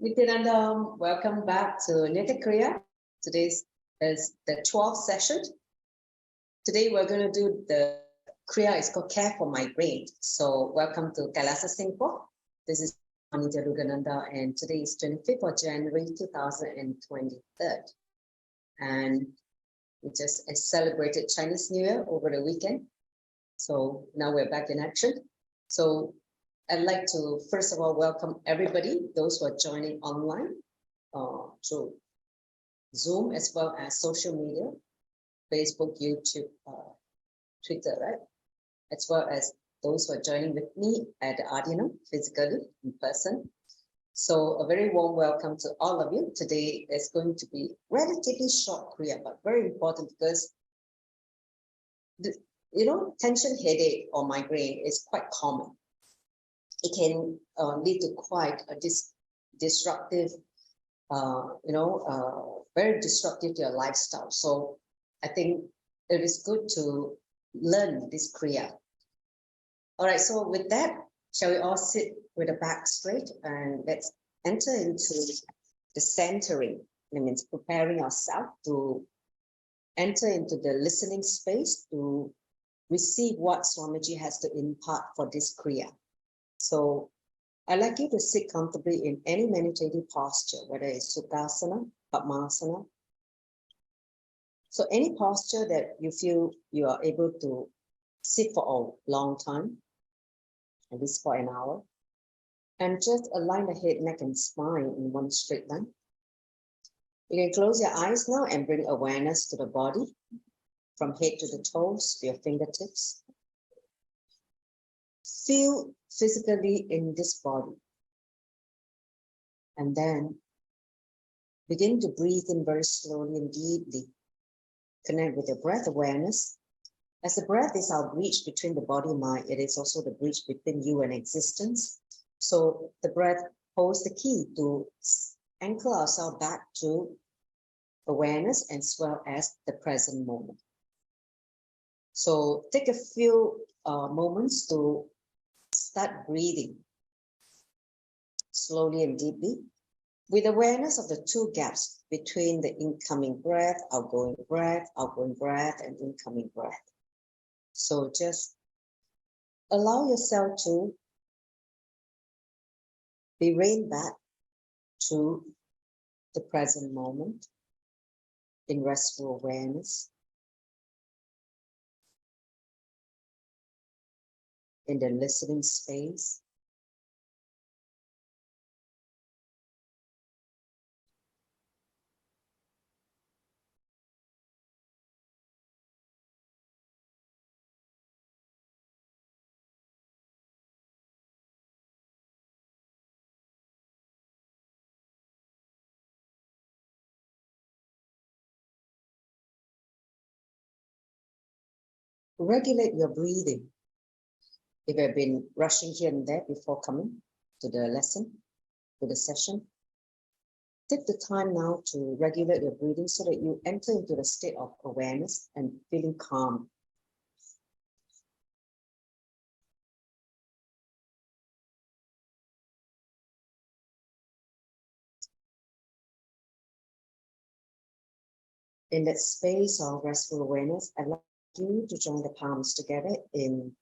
Nithyananda, welcome back to Nithya Kriya. Today is the 12th session. Today we're going to do the Kriya, it's called Care for Migraine. So welcome to Kailasa, Singapore. This is Nithya Kriya, and today is 25th of January 2023. And we just celebrated Chinese New Year over the weekend. So now we're back in action. So I'd like to, first of all, welcome everybody, those who are joining online through Zoom, as well as social media, Facebook, YouTube, Twitter, right? As well as those who are joining with me at the Ardino, physically, in person. So a very warm welcome to all of you. Today is going to be relatively short Kriya, but very important because, tension headache or migraine is quite common. It can lead to quite a disruptive, very disruptive to your lifestyle. So I think it is good to learn this Kriya. All right, so with that, shall we all sit with the back straight and let's enter into the centering. That means preparing ourselves to enter into the listening space to receive what Swamiji has to impart for this Kriya. So I'd like you to sit comfortably in any meditative posture, whether it's Sukhasana, Padmasana. So any posture that you feel you are able to sit for a long time, at least for an hour, and just align the head, neck, and spine in one straight line. You can close your eyes now and bring awareness to the body, from head to the toes, to your fingertips. Feel physically in this body. And then begin to breathe in very slowly and deeply. Connect with your breath awareness. As the breath is our bridge between the body and mind, it is also the bridge between you and existence. So the breath holds the key to anchor ourselves back to awareness as well as the present moment. So take a few moments to start breathing slowly and deeply with awareness of the two gaps between the incoming breath, outgoing breath, and incoming breath. So just allow yourself to be reined back to the present moment in restful awareness, in the listening space. Regulate your breathing. If you have been rushing here and there before coming to the lesson, to the session, take the time now to regulate your breathing so that you enter into the state of awareness and feeling calm. In that space of restful awareness, I'd like you to join the palms together in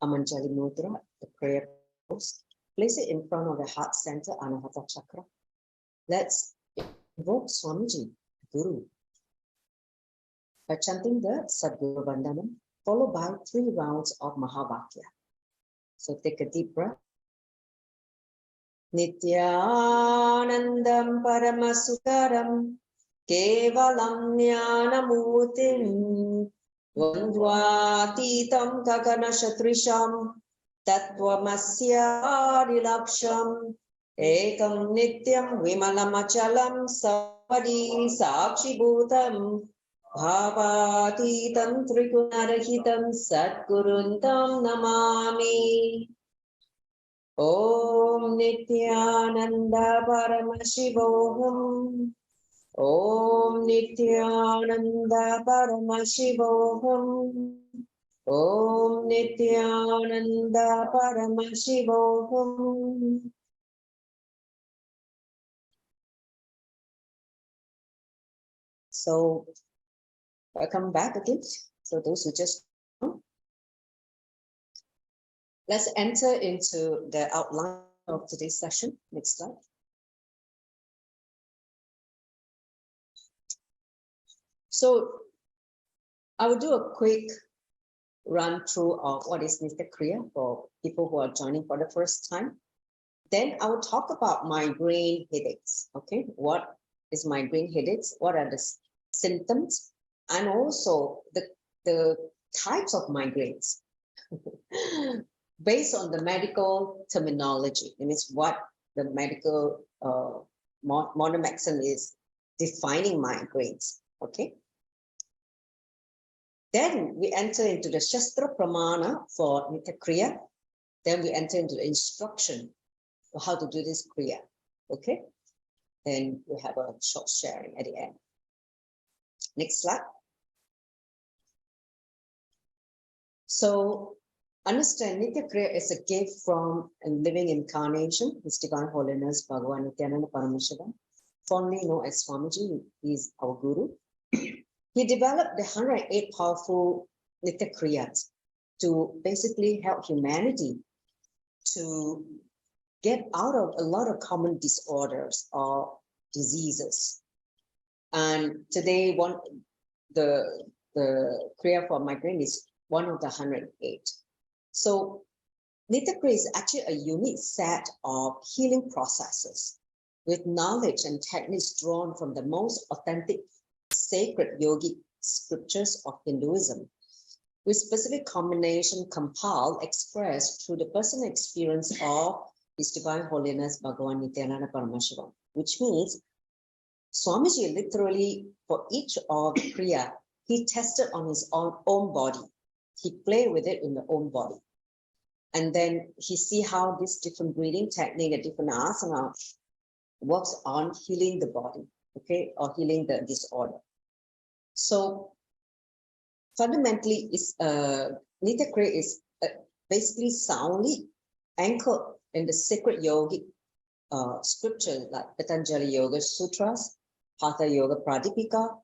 Amanjali Mudra, the prayer pose. Place it in front of the heart center, Anahata Chakra. Let's invoke Swamiji, Guru, by chanting the Sadguru Vandanam, followed by 3 rounds of Mahavakya. So take a deep breath. Nithyanandam Paramasukaram Kevalam Jnanamutim Dvandvatitam Gaganashatrisham Tattvamasyarilaksham Ekam Nityam Vimalamachalam Savadi Sakshibhutam Bhavatitam Trigunarahitam Satguruntam Namami. Om Nithyananda Paramashivam. Om Nithyananda Paramashivam. Om Nithyananda Paramashivam. So welcome back again. So those who just let's enter into the outline of today's session. Next slide. So I will do a quick run through of what is Nithya Kriya for people who are joining for the first time. Then I will talk about migraine headaches. Okay, what is migraine headaches? What are the symptoms? And also the types of migraines based on the medical terminology. It means what the medical modern medicine is defining migraines. Okay. Then we enter into the Shastra Pramana for Nithya Kriya. Then we enter into the instruction for how to do this Kriya. Okay. Then we have a short sharing at the end. Next slide. So understand Nithya Kriya is a gift from a living incarnation, His Divine Holiness Bhagavan Nithyananda Paramashivam, fondly known as Swamiji. He is our Guru. He developed the 108 powerful Nithya Kriyas to basically help humanity to get out of a lot of common disorders or diseases. And today, the Kriya for migraine is one of the 108. So Nithya Kriya is actually a unique set of healing processes with knowledge and techniques drawn from the most authentic sacred yogic scriptures of Hinduism, with specific combination compiled, expressed through the personal experience of His Divine Holiness Bhagavan Nithyananda Paramashivam, which means Swamiji literally, for each of the Kriya, he tested on his own body. He played with it in the own body. And then he see how this different breathing technique and different asana works on healing the body, okay, or healing the disorder. So fundamentally, Nithya Kriya is basically soundly anchored in the sacred yogic scriptures like Patanjali Yoga Sutras, Hatha Yoga Pradipika,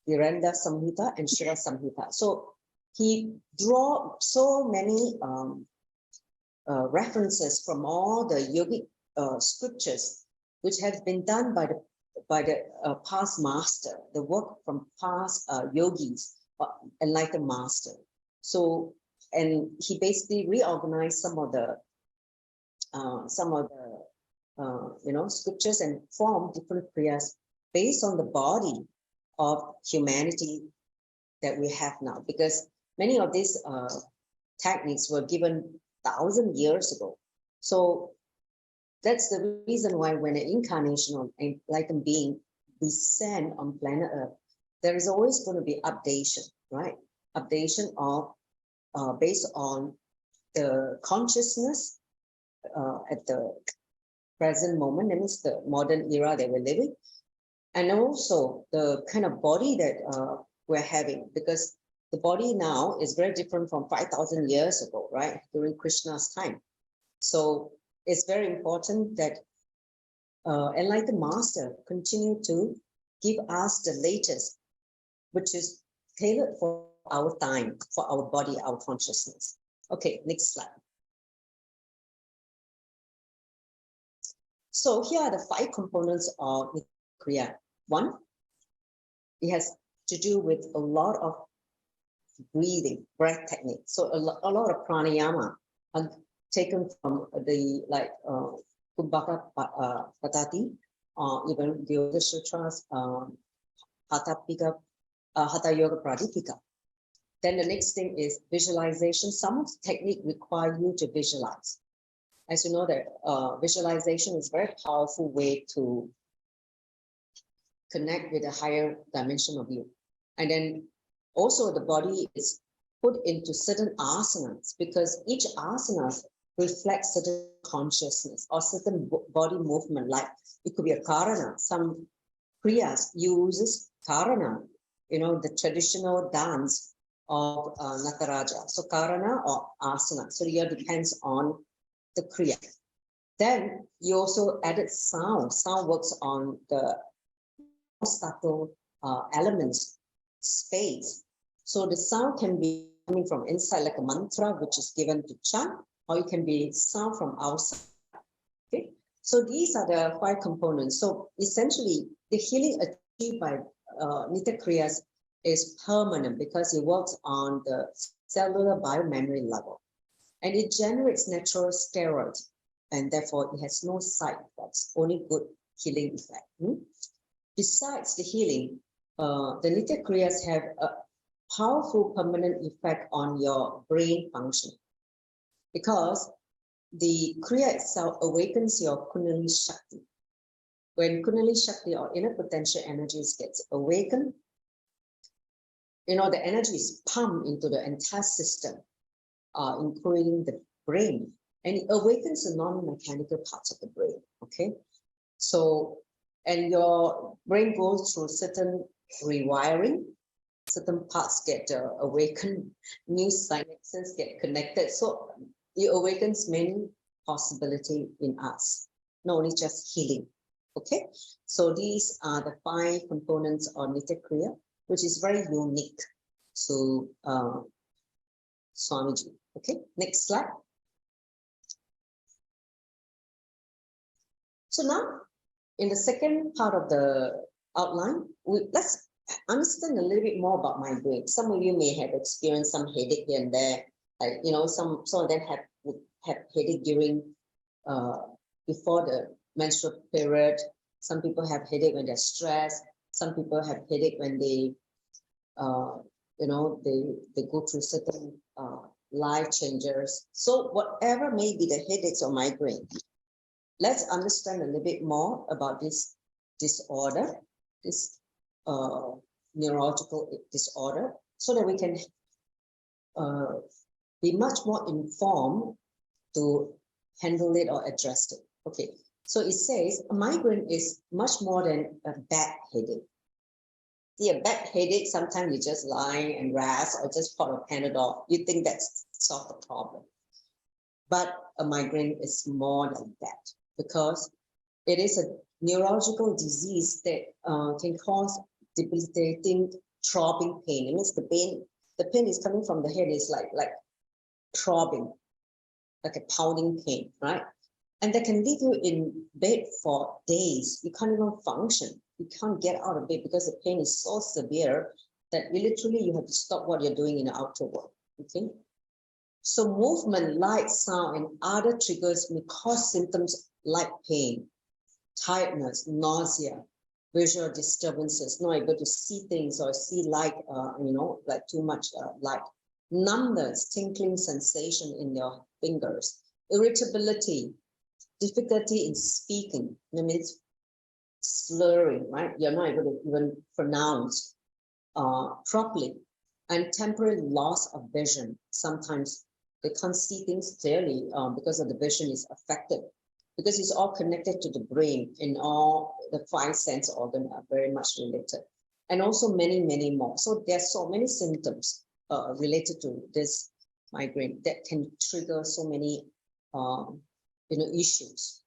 Virendra Samhita, and Shira Samhita. So he draw so many references from all the yogic scriptures, which have been done by the past master, the work from past yogis, enlightened master. So, and he basically reorganized some of the scriptures and formed different prayers based on the body of humanity that we have now, because many of these techniques were given 1,000 years ago. So that's the reason why when an incarnation of an enlightened being descend on planet Earth, there is always going to be updation, right? Updation of based on the consciousness at the present moment, that means the modern era that we're living, and also the kind of body that we're having, because the body now is very different from 5,000 years ago, right? During Krishna's time. So it's very important that enlightened master continue to give us the latest, which is tailored for our time, for our body, our consciousness. Okay, next slide. So here are the 5 components of Nithya Kriya. 1, it has to do with a lot of breathing, breath technique. So a lot of pranayama are taken from the Kumbhaka Patati, even the Yoga Sutras, Hatha Yoga Pradipika. Then the next thing is visualization. Some of the technique require you to visualize. As you know that visualization is a very powerful way to connect with a higher dimension of you. And then also the body is put into certain asanas, because each asana reflects certain consciousness or certain body movement. Like it could be a karana. Some kriyas uses karana, the traditional dance of Nataraja. So karana or asana. So it depends on the kriya. Then you also added sound. Sound works on the subtle elements, space. So the sound can be coming from inside like a mantra, which is given to chant, or it can be sound from outside. Okay, so these are the 5 components. So essentially, the healing achieved by Nithya Kriyas is permanent because it works on the cellular biomemory level, and it generates natural steroids, and therefore it has no side effects, only good healing effect. Besides the healing, the Nithya Kriyas have a powerful permanent effect on your brain function, because the Kriya itself awakens your Kundalini Shakti. When Kundalini Shakti or inner potential energies gets awakened, the energy is pumped into the entire system, including the brain, and it awakens the non-mechanical parts of the brain. Okay, so, and your brain goes through certain rewiring, certain parts get awakened, new synapses get connected. So it awakens many possibilities in us, not only just healing. Okay, so these are the 5 components of Nithya Kriya, which is very unique to Swamiji. Okay, next slide. So now, in the second part of the outline, let's understand a little bit more about migraine. Some of you may have experienced some headache here and there. Like, some of them have headache during before the menstrual period. Some people have headache when they're stressed. Some people have headache when they they go through certain life changes. So whatever may be the headaches or migraine, let's understand a little bit more about this disorder, this neurological disorder, so that we can be much more informed to handle it or address it. Okay, so it says a migraine is much more than a bad headache. See, a bad headache, sometimes you just lie and rest or just pop a Panadol. You think that's solved the problem. But a migraine is more than that, because it is a neurological disease that can cause debilitating throbbing pain. It means the pain is coming from the head, is like throbbing, like a pounding pain, right? And that can leave you in bed for days. You can't even function. You can't get out of bed because the pain is so severe that you have to stop what you're doing in the outer world. Okay. So movement, light, sound, and other triggers may cause symptoms like pain, tiredness, nausea, visual disturbances, not able to see things or see light, like too much light, numbness, tingling sensation in your fingers, irritability, difficulty in speaking. That means slurring, right? You're not able to even pronounce properly, and temporary loss of vision. Sometimes they can't see things clearly because of the vision is affected, because it's all connected to the brain, and all the 5 sense organs are very much related, and also many, many more. So there are so many symptoms related to this migraine that can trigger so many issues.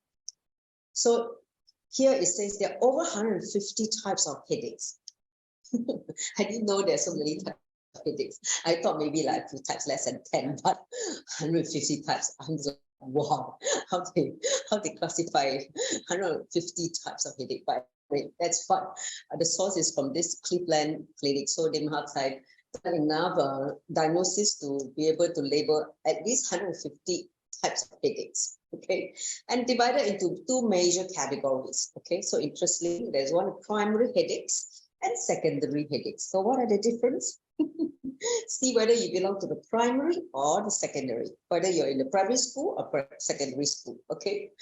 So here it says there are over 150 types of headaches. I didn't know there's so many types of headaches. I thought maybe like a few types, less than 10, but 150 types. I'm just like, wow, how they classify 150 types of headache. But that's fun. The source is from this Cleveland clinic, so they must have enough diagnosis to be able to label at least 150 types of headaches. Okay, and divided into 2 major categories. Okay, so interestingly, there's one primary headaches and secondary headaches. So what are the difference? See whether you belong to the primary or the secondary, whether you're in the primary school or secondary school. Okay,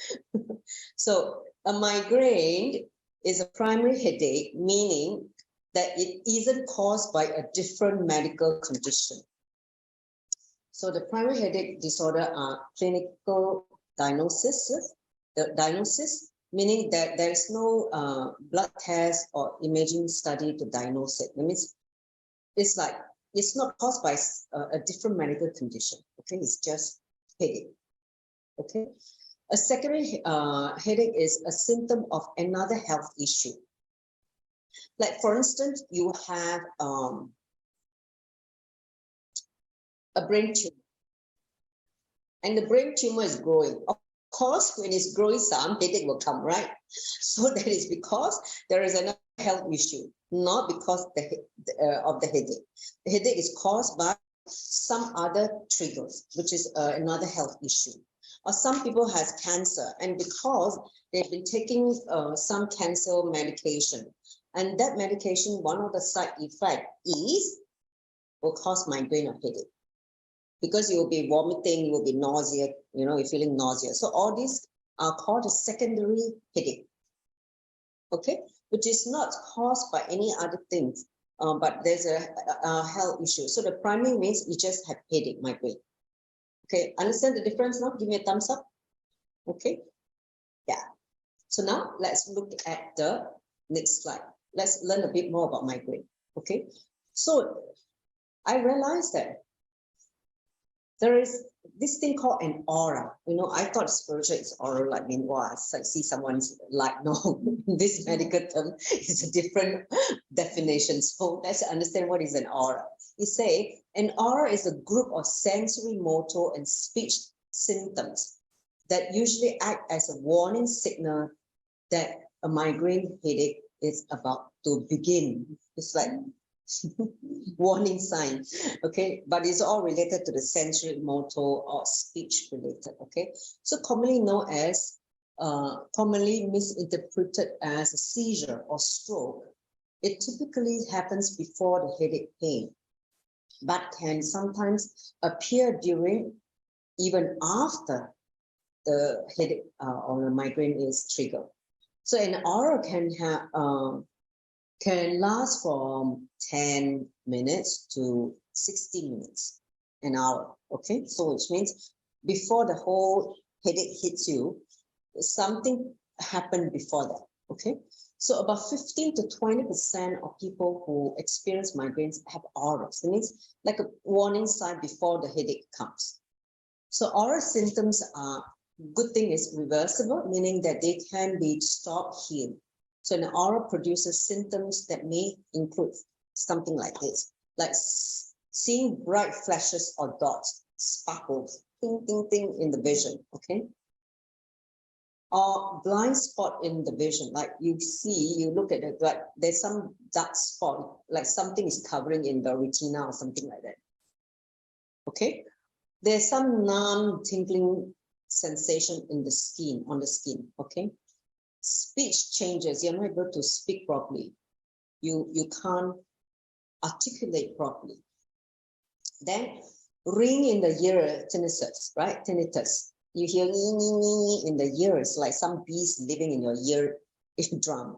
so a migraine is a primary headache, meaning that it isn't caused by a different medical condition. So the primary headache disorder are clinical diagnosis, meaning that there is no blood test or imaging study to diagnose it. That means it's not caused by a different medical condition. Okay, it's just headache. Okay, a secondary headache is a symptom of another health issue. Like for instance, you have a brain tumor, and the brain tumor is growing. Of course, when it's growing, some headache will come, right? So that is because there is another health issue, not because of the headache. The headache is caused by some other triggers, which is another health issue. Or some people has cancer, and because they've been taking some cancer medication, and that medication, one of the side effects will cause migraine or headache. Because you will be vomiting, you will be nausea, you're feeling nausea. So all these are called a secondary headache, okay? Which is not caused by any other things, but there's a health issue. So the primary means you just have headache, migraine. Okay, understand the difference now? Give me a thumbs up. Okay, yeah. So now let's look at the next slide. Let's learn a bit more about migraine. Okay, so I realized that there is this thing called an aura. I thought spiritual is aura, like wow, I see someone's like, no, this medical term is a different definition. So let's understand what is an aura. You say an aura is a group of sensory, motor, and speech symptoms that usually act as a warning signal that a migraine headache is about to begin. It's like warning sign, okay? But it's all related to the sensory, motor, or speech related, okay? So commonly known as, commonly misinterpreted as a seizure or stroke, it typically happens before the headache pain, but can sometimes appear during, even after the headache or the migraine is triggered. So an aura can last from 10 minutes to 60 minutes, an hour, okay? So which means before the whole headache hits you, something happened before that, okay? So about 15 to 20% of people who experience migraines have auras. It means like a warning sign before the headache comes. So aura symptoms are, good thing is reversible, meaning that they can be stopped, healed. So an aura produces symptoms that may include something like this, like seeing bright flashes or dots, sparkles, ting, ting, ting in the vision, okay? Or blind spot in the vision, like you look at it, like there's some dark spot, like something is covering in the retina or something like that, okay? There's some numb, tingling sensation in the skin, on the skin, okay? Speech changes, you're not able to speak properly. You can't articulate properly. Then ring in the ear, tinnitus, right? Tinnitus. You hear in the ears, like some bees living in your ear drum.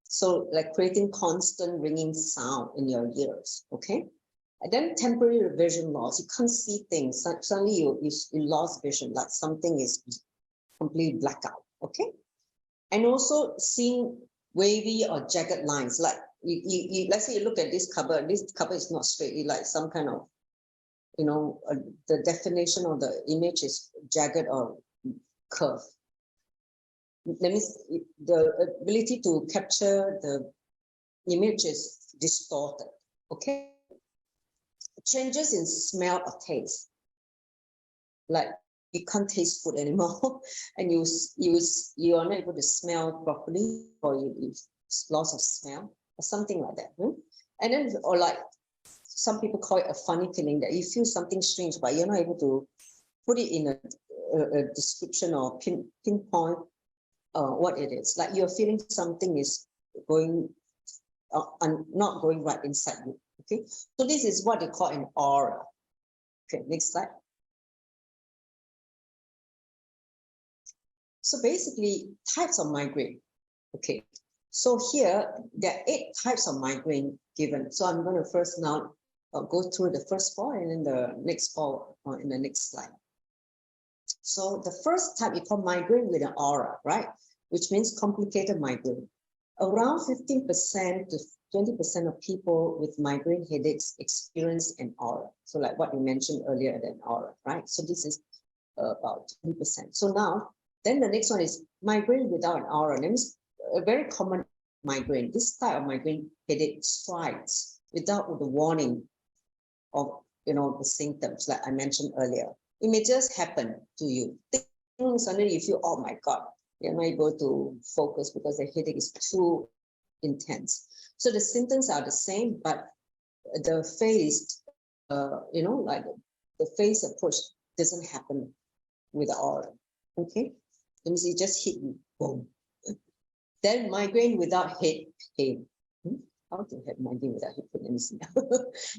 So like creating constant ringing sound in your ears, okay? And then temporary vision loss. You can't see things. Suddenly you lost vision, like something is completely blackout, okay? And also seeing wavy or jagged lines, like let's say you look at this cupboard is not straight, it's like some kind of, the definition of the image is jagged or curved. That means the ability to capture the image is distorted, okay? Changes in smell or taste, like you can't taste food anymore, and you are not able to smell properly, or you loss of smell, or something like that. And then, or like some people call it a funny feeling, that you feel something strange, but you're not able to put it in a description or pinpoint what it is. Like you're feeling something is going not going right inside you. Okay, so this is what they call an aura. Okay, next slide. So basically, types of migraine. Okay, so here there are 8 types of migraine given. So I'm going to first now go through the first 4 and then the next 4 in the next slide. So the first type you call migraine with an aura, right? Which means complicated migraine. Around 15% to 20% of people with migraine headaches experience an aura. So like what you mentioned earlier, an aura, right? So this is about 20%. So now, then the next one is migraine without an aura. That means a very common migraine, this type of migraine headache strikes without the warning of, the symptoms like I mentioned earlier. It may just happen to you. Suddenly you feel, oh my God, you're not able to focus because the headache is too intense. So the symptoms are the same, but the phase, like the phase approach doesn't happen with the aura. Okay, it means it just hit you, boom. Then migraine without head pain. How to have migraine without head pain? Let me see.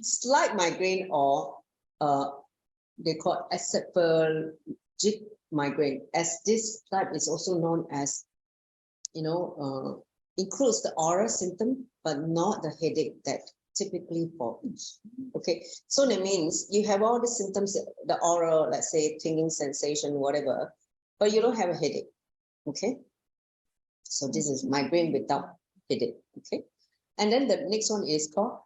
Slight migraine, or they call encephalgic migraine, as this type is also known as, includes the aura symptom, but not the headache that typically forms. Okay, so that means you have all the symptoms, the aura, let's say tingling sensation, whatever, but you don't have a headache. Okay, so this is migraine without headache. Okay, and then the next one is called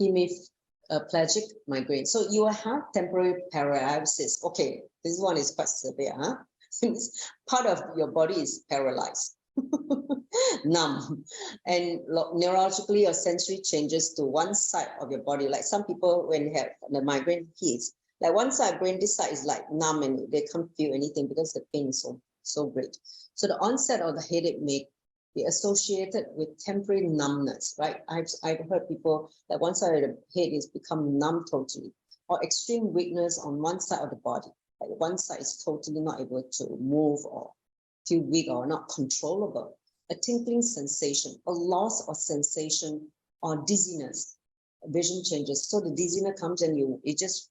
hemiplegic migraine. So you will have temporary paralysis. Okay, this one is quite severe. Part of your body is paralyzed, numb, and neurologically or sensory changes to one side of your body. Like some people, when they have the migraine hits, like one side brain, this side is like numb and they can't feel anything because the pain is so great. So the onset of the headache may be associated with temporary numbness, right? I've heard people that one side of the head is become numb totally, or extreme weakness on one side of the body. Like one side is totally not able to move or feel weak or not controllable. A tingling sensation, a loss of sensation, or dizziness, vision changes. So the dizziness comes and you just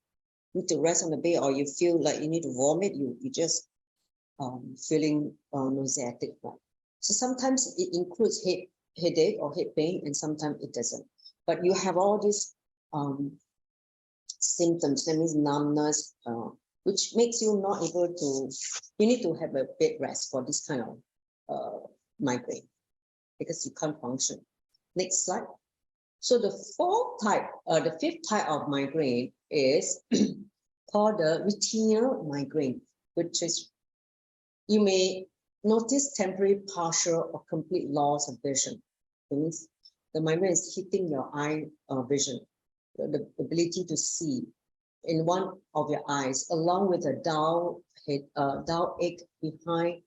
need to rest on the bed, or you feel like you need to vomit, you just feeling nauseatic, right? So sometimes it includes headache or head pain, and sometimes it doesn't. But you have all these symptoms, that means numbness, which makes you not able to, you need to have a bed rest for this kind of migraine, because you can't function. Next slide. So the fifth type of migraine is called the retinal migraine, which is, you may notice temporary, partial, or complete loss of vision. It means the migraine is hitting your eye vision, the ability to see in one of your eyes, along with a dull ache behind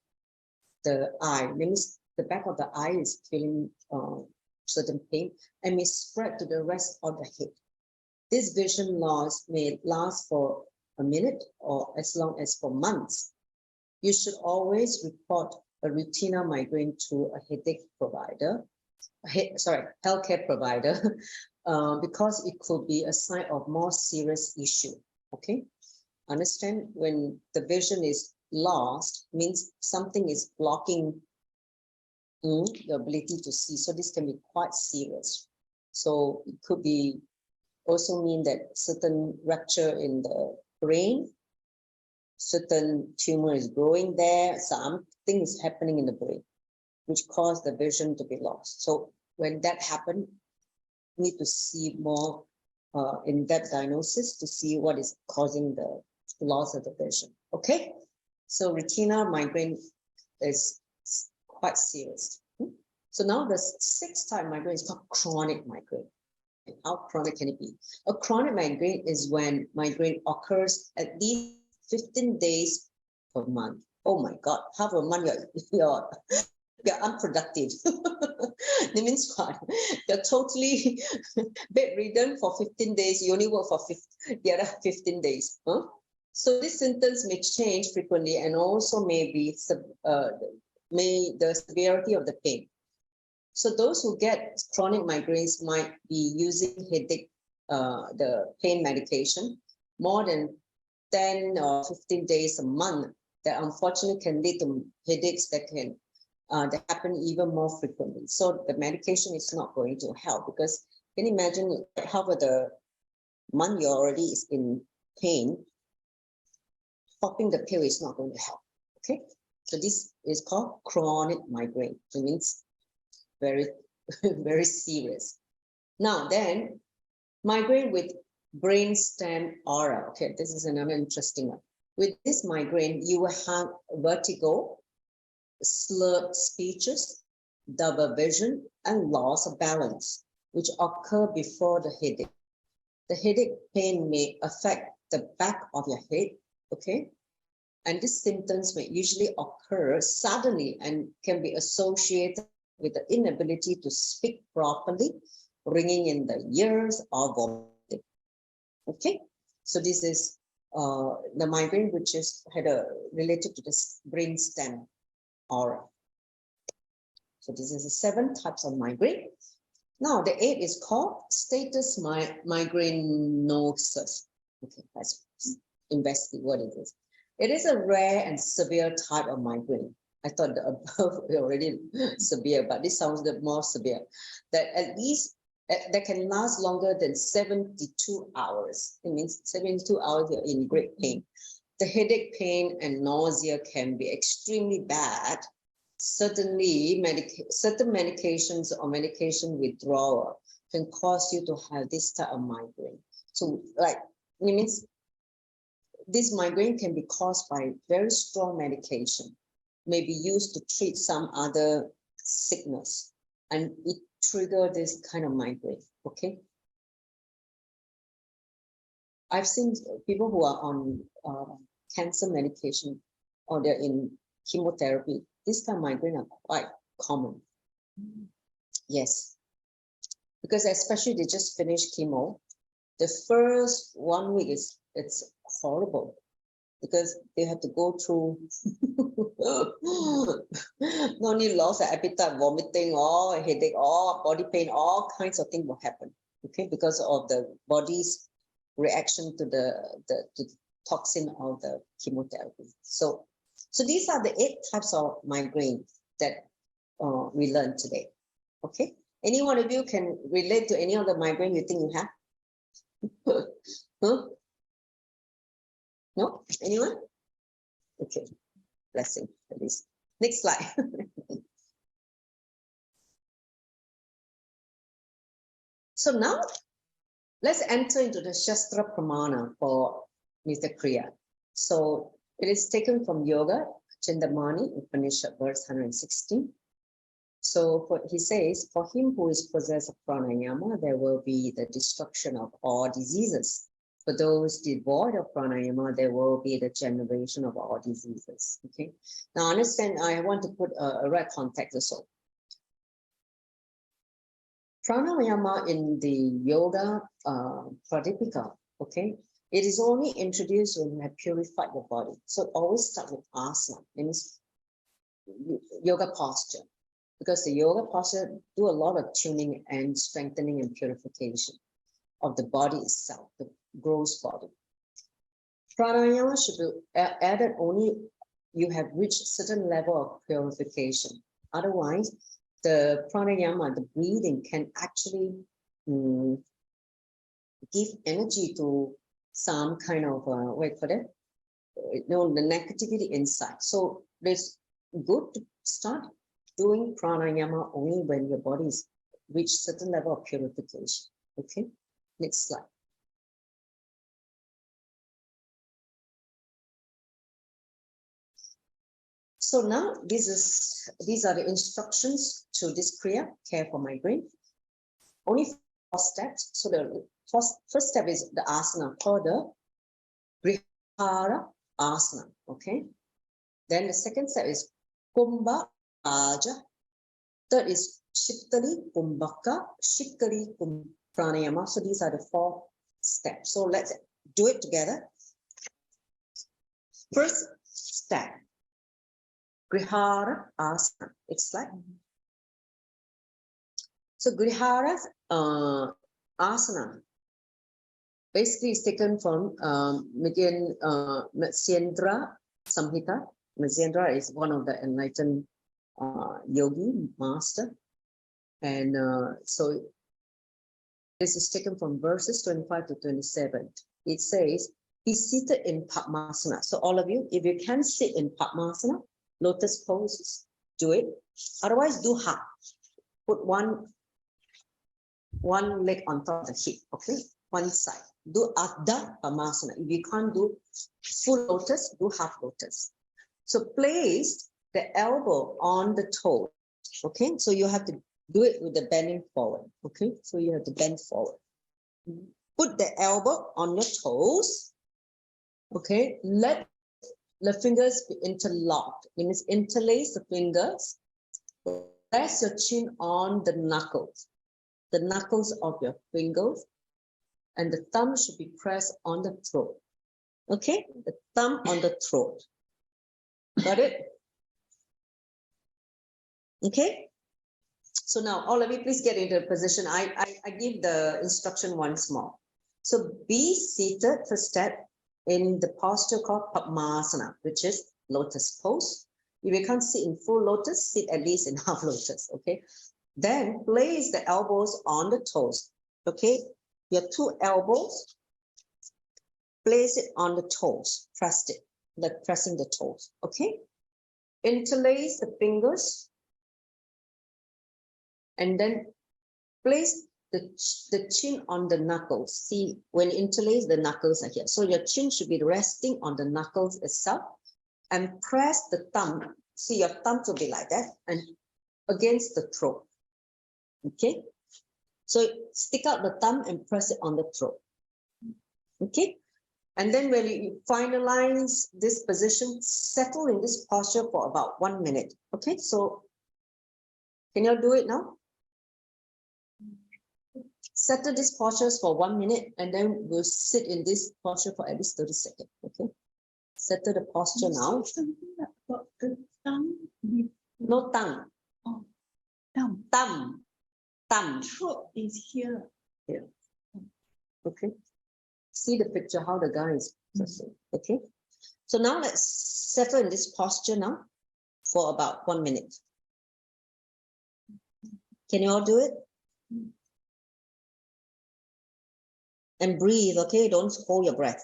the eye. That means the back of the eye is feeling certain pain and may spread to the rest of the head. This vision loss may last for a minute or as long as for months. You should always report a retinal migraine to a headache provider, healthcare provider, because it could be a sign of more serious issue. Okay, understand, when the vision is lost, means something is blocking the ability to see. So this can be quite serious. So it could be also mean that certain rupture in the brain, certain tumor is growing there, something is happening in the brain, which caused the vision to be lost. So when that happens, we need to see more in-depth diagnosis to see what is causing the loss of the vision. Okay, so retinal migraine is quite serious. So now the sixth type of migraine is called chronic migraine. How chronic can it be? A chronic migraine is when migraine occurs at least 15 days per month. Oh my God, half a month you're unproductive. That means what? You're totally bedridden for 15 days. You only work for the other 15 days. Huh? So these symptoms may change frequently and also may be the severity of the pain. So those who get chronic migraines might be using headache, the pain medication, more than 10 or 15 days a month, that unfortunately can lead to headaches that can that happen even more frequently. So the medication is not going to help, because can you imagine half of the month you already is in pain, popping the pill is not going to help. Okay, so this is called chronic migraine. It means very, very serious. Now then, migraine with brainstem aura. Okay, this is another interesting one. With this migraine, you will have vertigo, slurred speeches, double vision, and loss of balance, which occur before the headache. The headache pain may affect the back of your head, okay? And these symptoms may usually occur suddenly and can be associated with the inability to speak properly, ringing in the ears, or vomiting. Okay, so this is the migraine, which is related to this brainstem aura. So this is the 7 types of migraine. Now the 8 is called status migrainosus. Okay, let's investigate what it is. It is a rare and severe type of migraine. I thought the above were already severe, but this sounds more severe. That can last longer than 72 hours. It means 72 hours you're in great pain. The headache, pain, and nausea can be extremely bad. Certainly, certain medications or medication withdrawal can cause you to have this type of migraine. So, like, it means this migraine can be caused by very strong medication, may be used to treat some other sickness, and it trigger this kind of migraine, okay? I've seen people who are on cancer medication or they're in chemotherapy. This kind of migraine are quite common. Yes, because especially they just finished chemo. The first 1 week it's horrible because they have to go through not only loss of appetite, vomiting, or headache, or body pain, all kinds of things will happen. Okay, because of the body's reaction to the toxin of the chemotherapy. So these are the 8 types of migraine that we learned today. Okay, any one of you can relate to any of the migraine you think you have? Huh? No? Anyone? Okay. Blessing at least. Next slide. So now let's enter into the Shastra Pramana for Nithya Kriya. So it is taken from Yoga, Chindamani, Upanishad, verse 116. So he says, for him who is possessed of pranayama, there will be the destruction of all diseases. For those devoid of pranayama, there will be the generation of all diseases. Okay. Now understand, I want to put a right context also. Pranayama in the yoga pradipika, okay, it is only introduced when you have purified the body. So always start with asana, means yoga posture. Because the yoga posture do a lot of tuning and strengthening and purification of the body itself, the gross body. Pranayama should be added only you have reached certain level of purification. Otherwise, the pranayama, the breathing, can actually give energy to some kind of, what you call it? The negativity inside. So it's good to start doing pranayama only when your body is reached certain level of purification. Okay, next slide. So now these are the instructions to this kriya, care for migraine. Only 4 steps. So the first step is the asana called the Grihara asana. Okay. Then the second step is Kumbha Aja. Third is Shiktali Kumbhaka, Shikari Pranayama. So these are the 4 steps. So let's do it together. First step, Grihara asana. It's like so Grihara asana basically is taken from Matsyendra Samhita. Matsyendra is one of the enlightened yogi master, and so this is taken from verses 25 to 27. It says, be seated in Padmasana. So all of you, if you can sit in Padmasana, lotus poses, do it. Otherwise, do half. Put one leg on top of the hip, okay? One side. Do Ardha Padmasana. If you can't do full lotus, do half lotus. So place the elbow on the toe Okay, so you have to do it with the bending forward. Okay, so you have to bend forward. Put the elbow on your toes. Okay, let the fingers be interlocked. It means interlace the fingers. Press your chin on the knuckles of your fingers, and the thumb should be pressed on the throat. Okay, the thumb on the throat. Got it? Okay. So now all of you, please get into a position. I give the instruction once more. So be seated first step in the posture called Padmasana, which is lotus pose. If you can't sit in full lotus, sit at least in half lotus. Okay. Then place the elbows on the toes. Okay. Your two elbows, place it on the toes. Press it, like pressing the toes. Okay. Interlace the fingers. And then place the chin on the knuckles. See, when you interlace, the knuckles are here. So your chin should be resting on the knuckles itself, and press the thumb. See, your thumb will be like that and against the throat. Okay. So stick out the thumb and press it on the throat. Okay. And then when you finalize this position, settle in this posture for about 1 minute. Okay. So can you do it now? Settle these postures for 1 minute, and then we'll sit in this posture for at least 30 seconds. Okay. Settle the posture now. About the thumb. No tongue. Oh, thumb. Thumb. Throat is here. Here. Okay. See the picture how the guy is pressing. Okay. So now let's settle in this posture now for about 1 minute. Can you all do it? And breathe, okay? Don't hold your breath.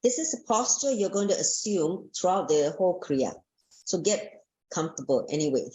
This is a posture you're going to assume throughout the whole Kriya. So get comfortable anyway.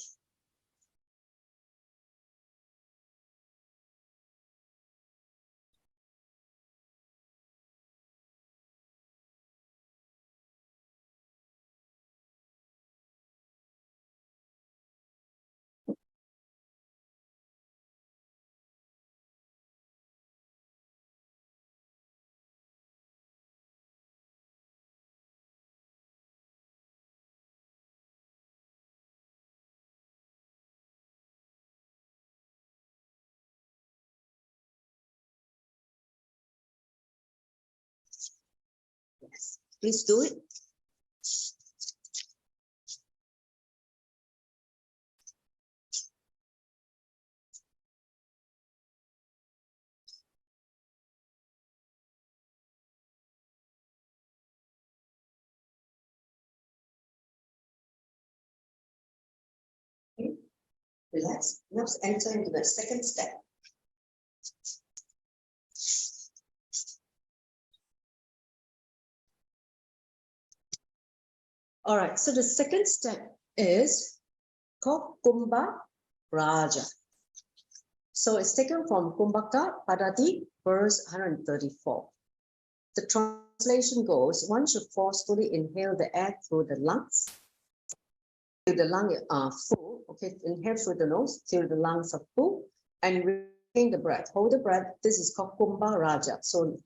Yes. Please do it. Okay. Relax. Let's enter into the second step. All right, so the second step is called Kumbha Raja. So it's taken from Kumbhaka Padati, verse 134. The translation goes, one should forcefully inhale the air through the lungs, till the lungs are full. Okay, inhale through the nose till the lungs are full, and retain the breath. Hold the breath. This is called Kumbha Raja. So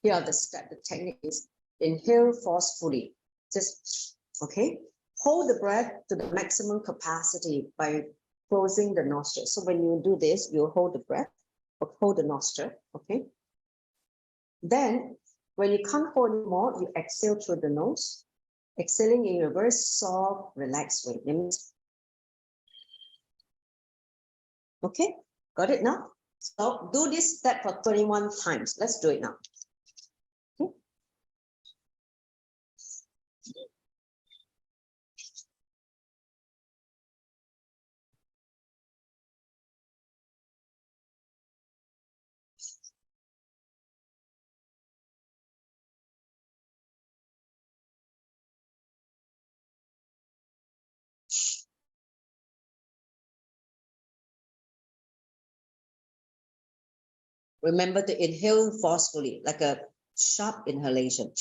here are the steps. The technique is inhale forcefully. Just, okay. Hold the breath to the maximum capacity by closing the nostril. So when you do this, you hold the breath, or hold the nostril, okay? Then, when you can't hold anymore, you exhale through the nose, exhaling in a very soft, relaxed way. Okay, got it now? So do this step for 21 times. Let's do it now. Okay. Remember to inhale forcefully, like a sharp inhalation.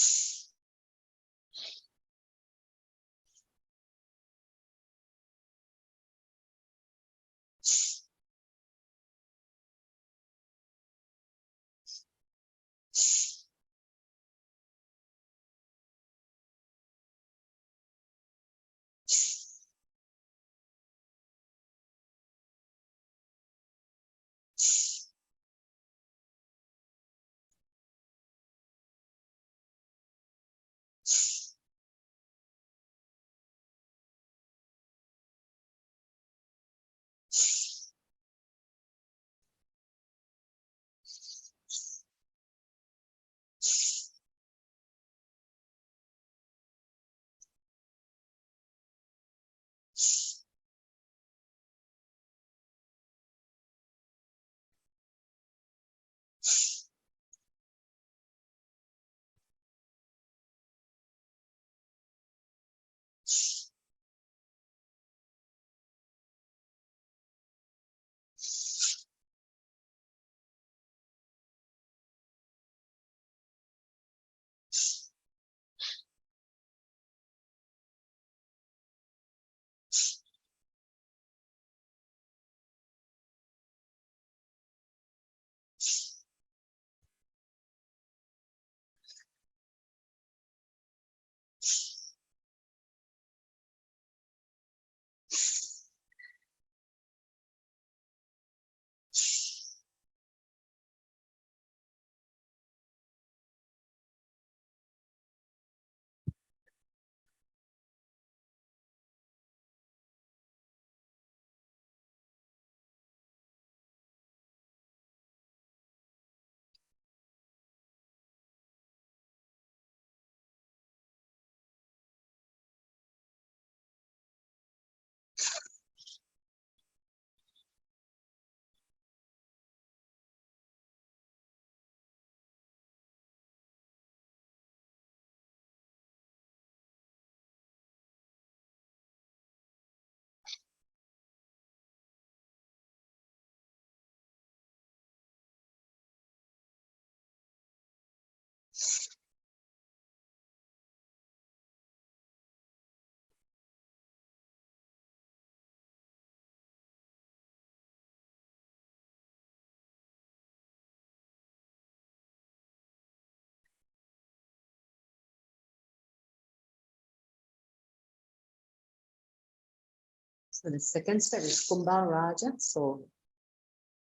So the second step is Kumbha Raja. So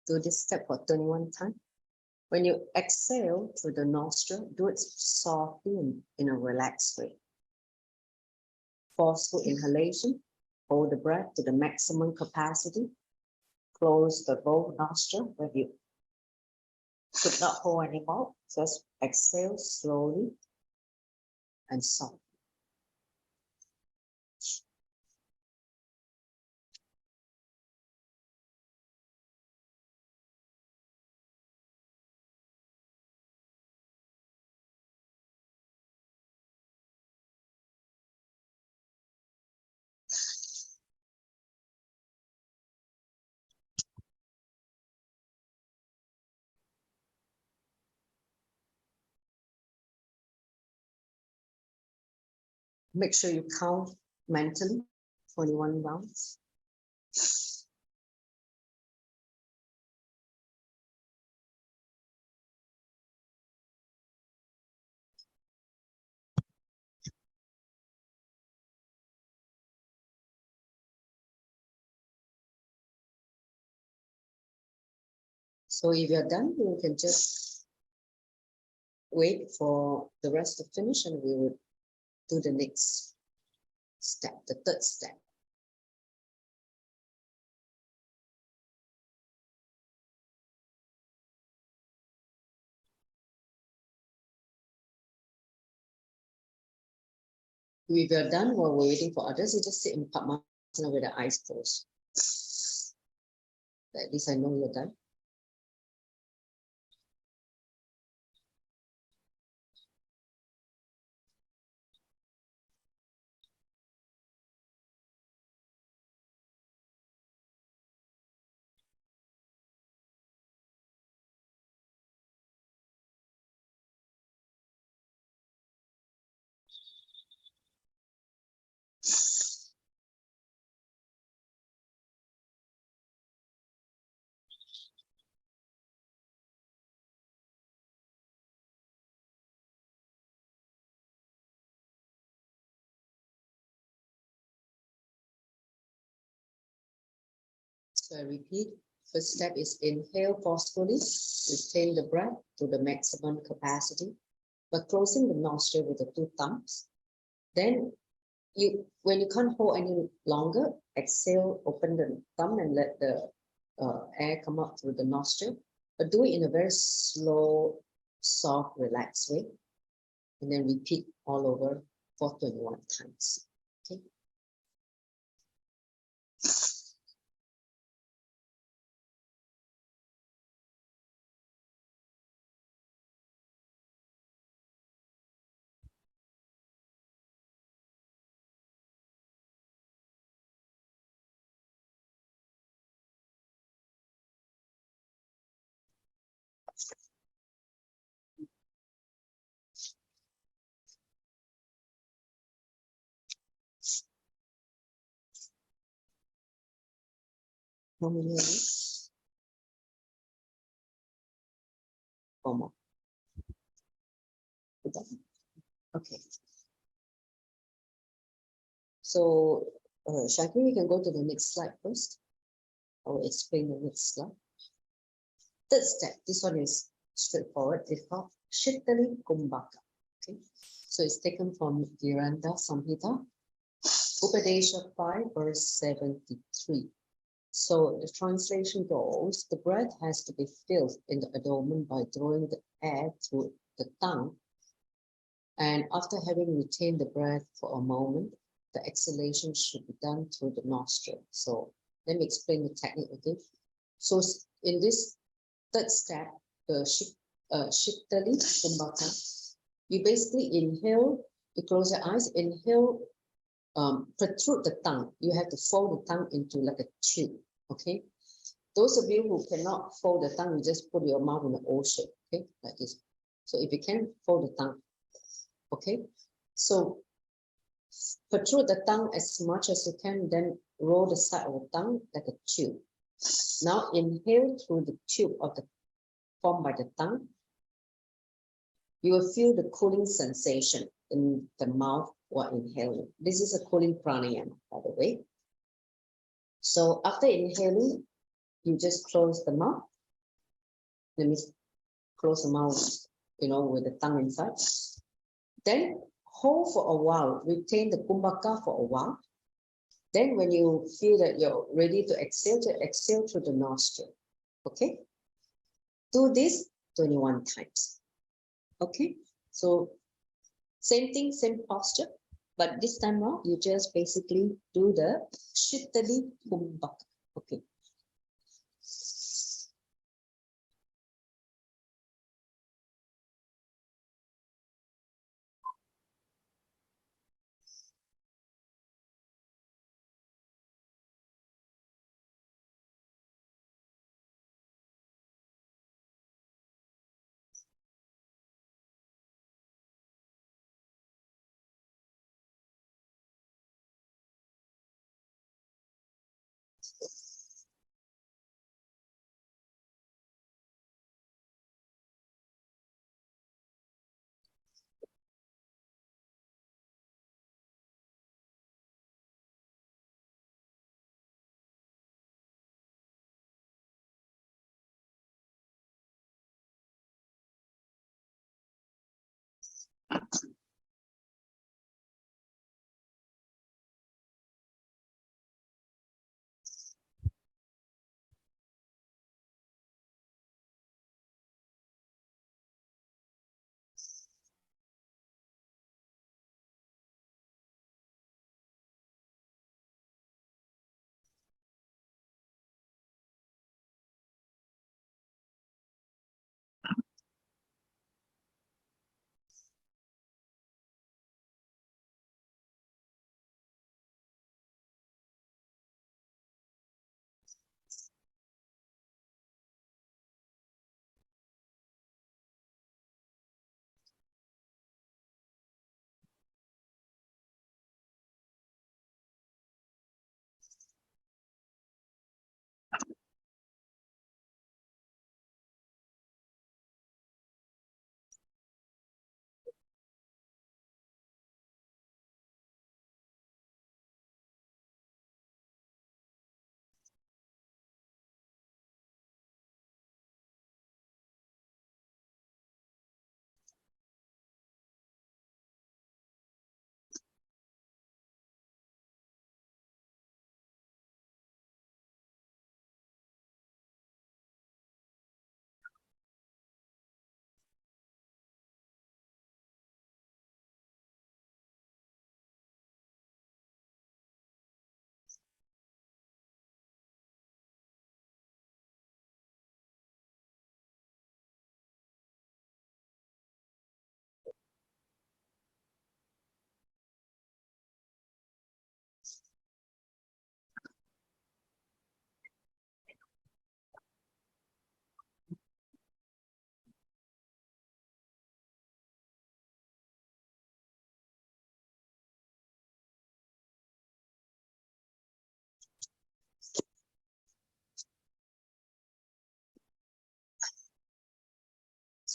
do this step for 21 times. When you exhale through the nostril, do it softly and in a relaxed way. Forceful inhalation, hold the breath to the maximum capacity. Close the both nostril where you could not hold anymore. Just exhale slowly and softly. Make sure you count mentally 21 rounds. So if you're done, you can just wait for the rest to finish and we will do the next step, the third step. If you're done while we're waiting for others, you just sit in Padmasana with the eyes closed. At least I know you're done. So I repeat, first step is inhale forcefully, retain the breath to the maximum capacity, but closing the nostril with the two thumbs. Then when you can't hold any longer, exhale, open the thumb and let the air come up through the nostril, but do it in a very slow, soft, relaxed way. And then repeat all over for 21 times. Okay. How many minutes? 4 more. Okay. So, Shakti, we can go to the next slide first. I will explain the next slide. Third step, this one is straightforward. It's called Shittali Kumbhaka. Okay. So it's taken from Viranda Samhita, Upadesha 5, verse 73. So the translation goes, the breath has to be filled in the abdomen by drawing the air through the tongue. And after having retained the breath for a moment, the exhalation should be done through the nostril. So let me explain the technique again. So in this third step, the Shittali Kumbhaka, you basically inhale, you close your eyes, inhale, protrude the tongue. You have to fold the tongue into like a tube, okay? Those of you who cannot fold the tongue, you just put your mouth in the O shape, okay, like this. So if you can, fold the tongue, okay? So protrude the tongue as much as you can, then roll the side of the tongue like a tube. Now inhale through the tube of the formed by the tongue. You will feel the cooling sensation in the mouth while inhaling. This is a cooling pranayama, by the way. So after inhaling, you just close the mouth. Let me close the mouth, with the tongue inside. Then hold for a while, retain the kumbhaka for a while. Then when you feel that you're ready to exhale through the nostril. Okay? Do this 21 times. Okay? So same thing, same posture, but this time around, you just basically do the Shittali Kumbhaka. Okay.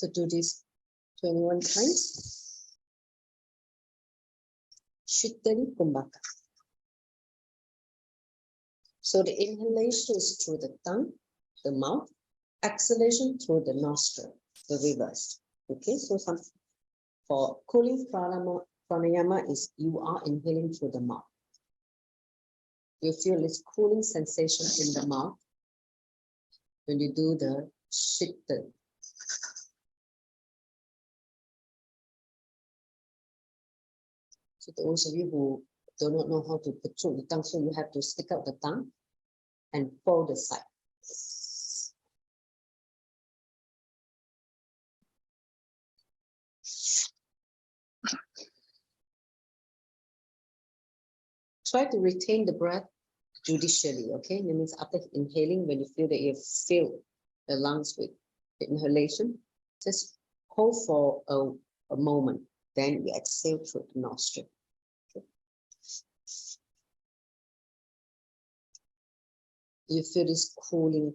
So do this 21 times. Shittali Kumbhaka. So the inhalation is through the tongue, the mouth, exhalation through the nostril, the reverse. Okay, so some for cooling pranayama is you are inhaling through the mouth. You feel this cooling sensation in the mouth when you do the shittali. So those of you who do not know how to control the tongue, so you have to stick out the tongue and fold the side. Try to retain the breath judicially, okay? That means after inhaling, when you feel that you fill the lungs with the inhalation, just hold for a moment, then you exhale through the nostril. Okay? You feel this cooling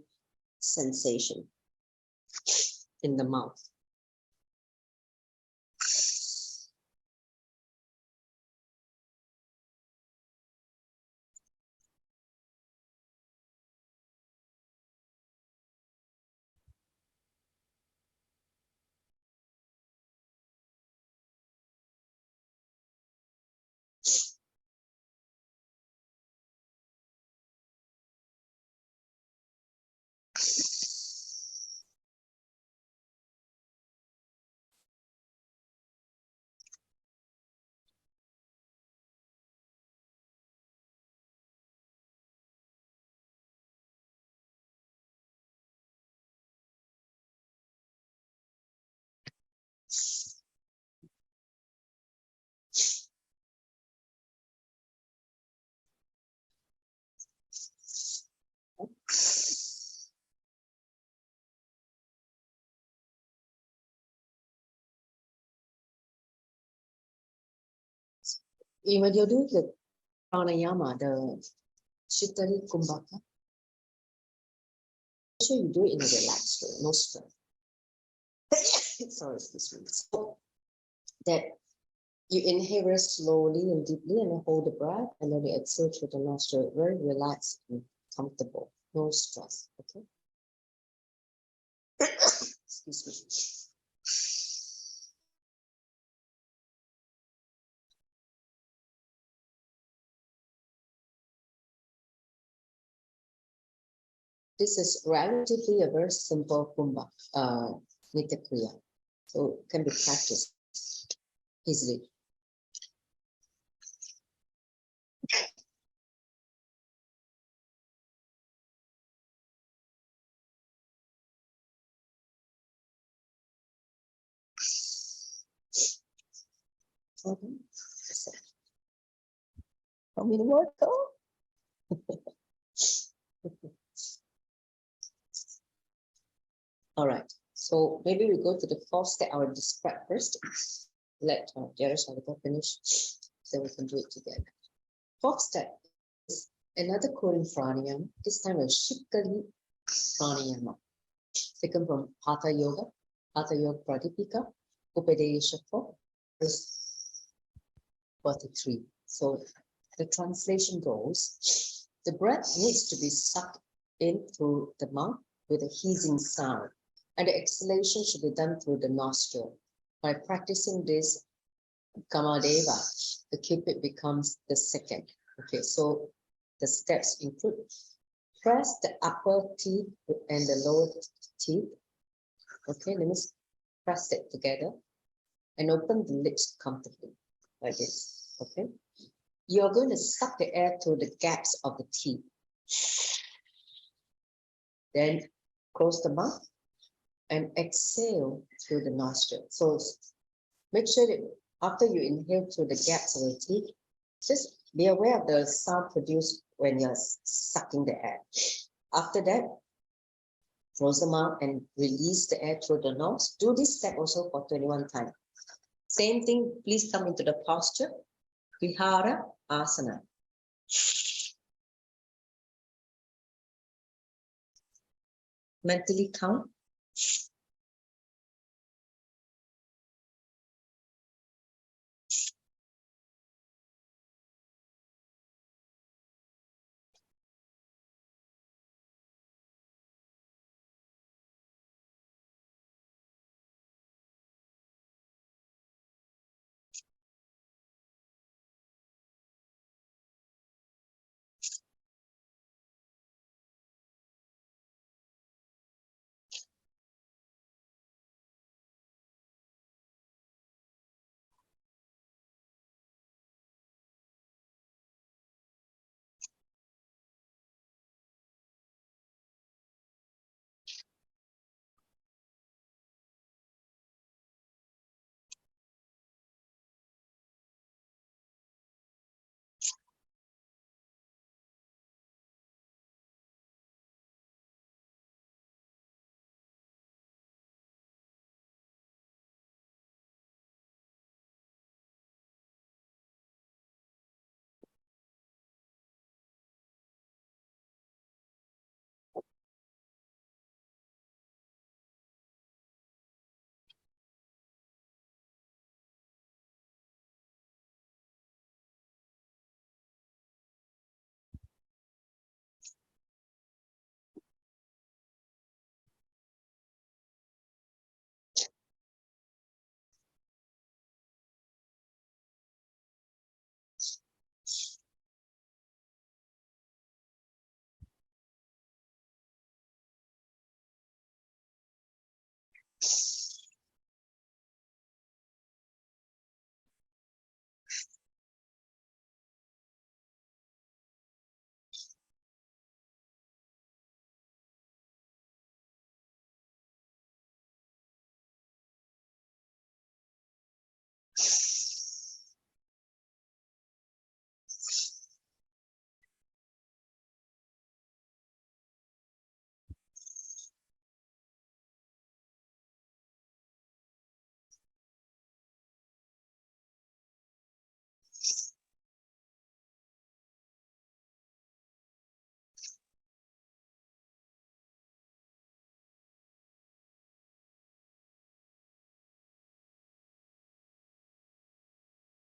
sensation in the mouth. When you do the pranayama, the shittali kumbhaka, make sure you do it in a relaxed way, no stress. Sorry, excuse me. So that you inhale very slowly and deeply and hold the breath, and then you exhale through the nostril, very relaxed and comfortable, no stress. Okay. Excuse me. This is relatively a very simple kumbha, Nithya Kriya. So it can be practiced easily. Okay. So, want me to work though? All right. So maybe we go to the fourth step. I will describe first. Let Jairus finish, so we can do it together. Fourth step is another cooling pranayama. This time a shittali pranayama, taken from Hatha Yoga Pradipika, Upadesha 4, verse 43. So the translation goes, the breath needs to be sucked in through the mouth with a hissing sound, and the exhalation should be done through the nostril. By practicing this Kamadeva, the cupid becomes the second. Okay, so the steps include press the upper teeth and the lower teeth. Okay, let me press it together and open the lips comfortably like this. Okay, you're going to suck the air through the gaps of the teeth. Then close the mouth and exhale through the nostril. So make sure that after you inhale through the gaps of the teeth, just be aware of the sound produced when you're sucking the air. After that, close the mouth and release the air through the nose. Do this step also for 21 times. Same thing, please come into the posture, Vihara Asana. Mentally count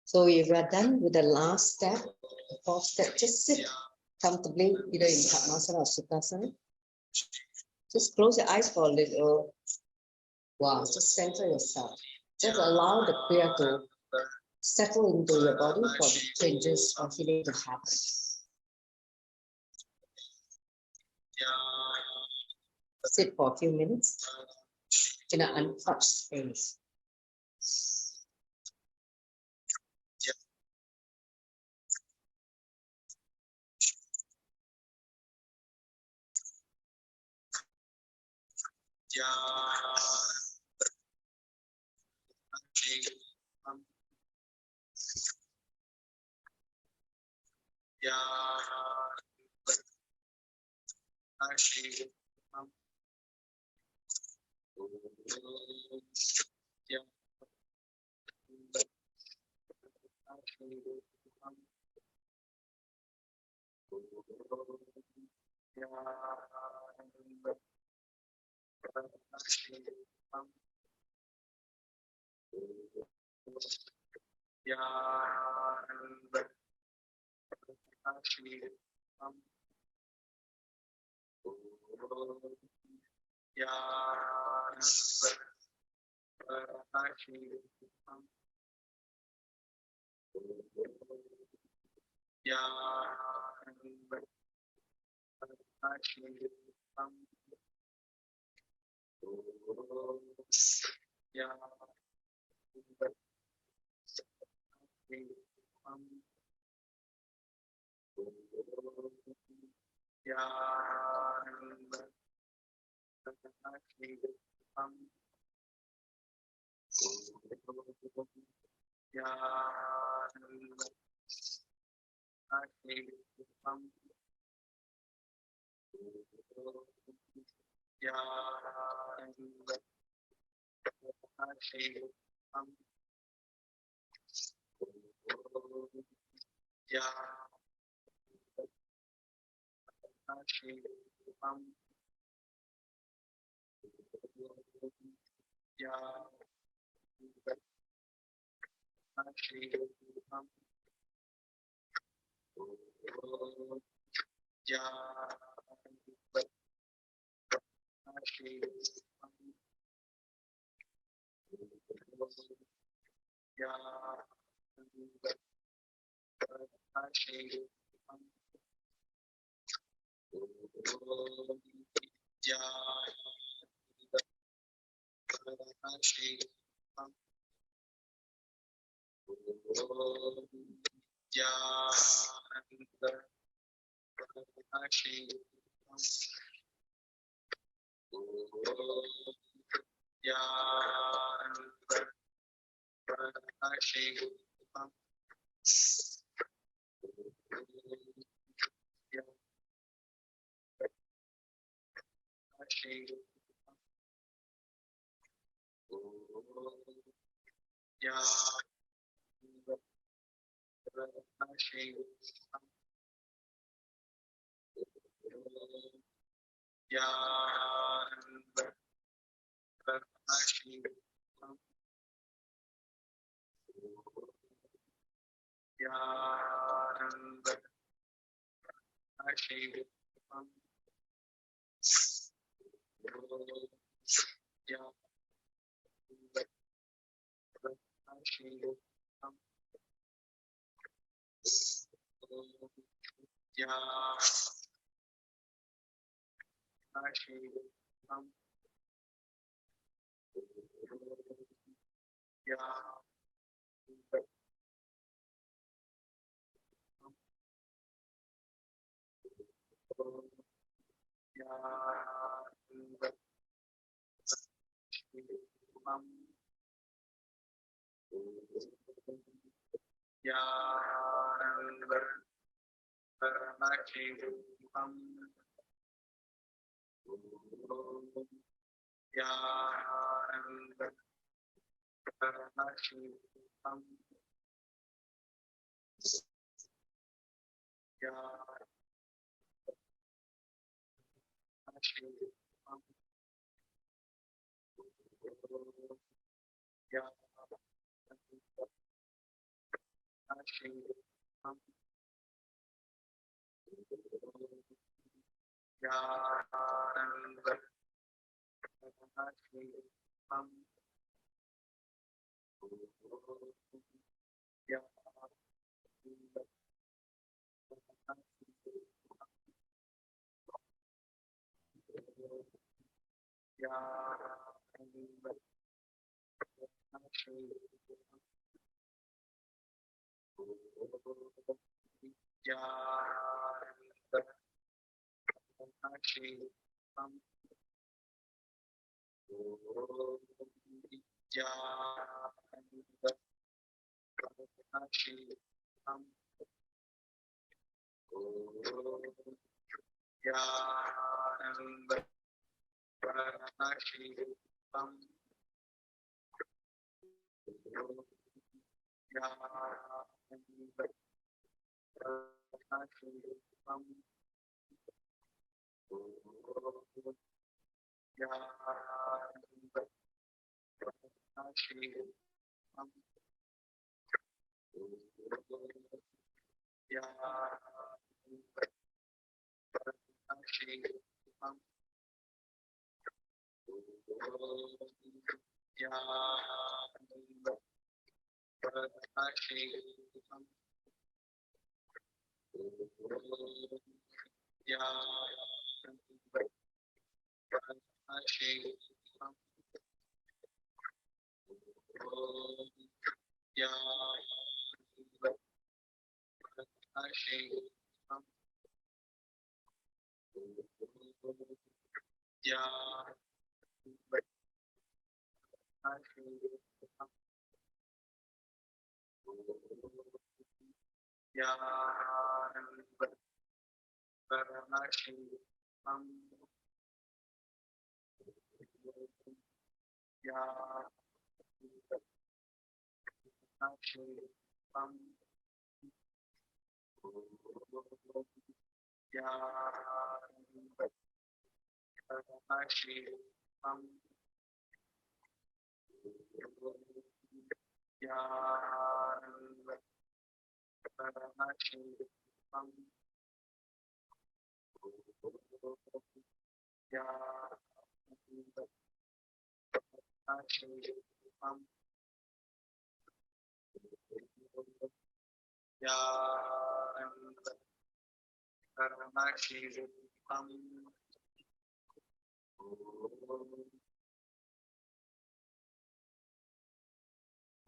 So if you are done with the last step, the fourth step, just sit comfortably, either in Padmasana or Sukhasana. Just close your eyes for a little while. Just center yourself. Just allow the Kriya to settle into your body for the changes of healing to happen. Sit for a few minutes in an untouched space.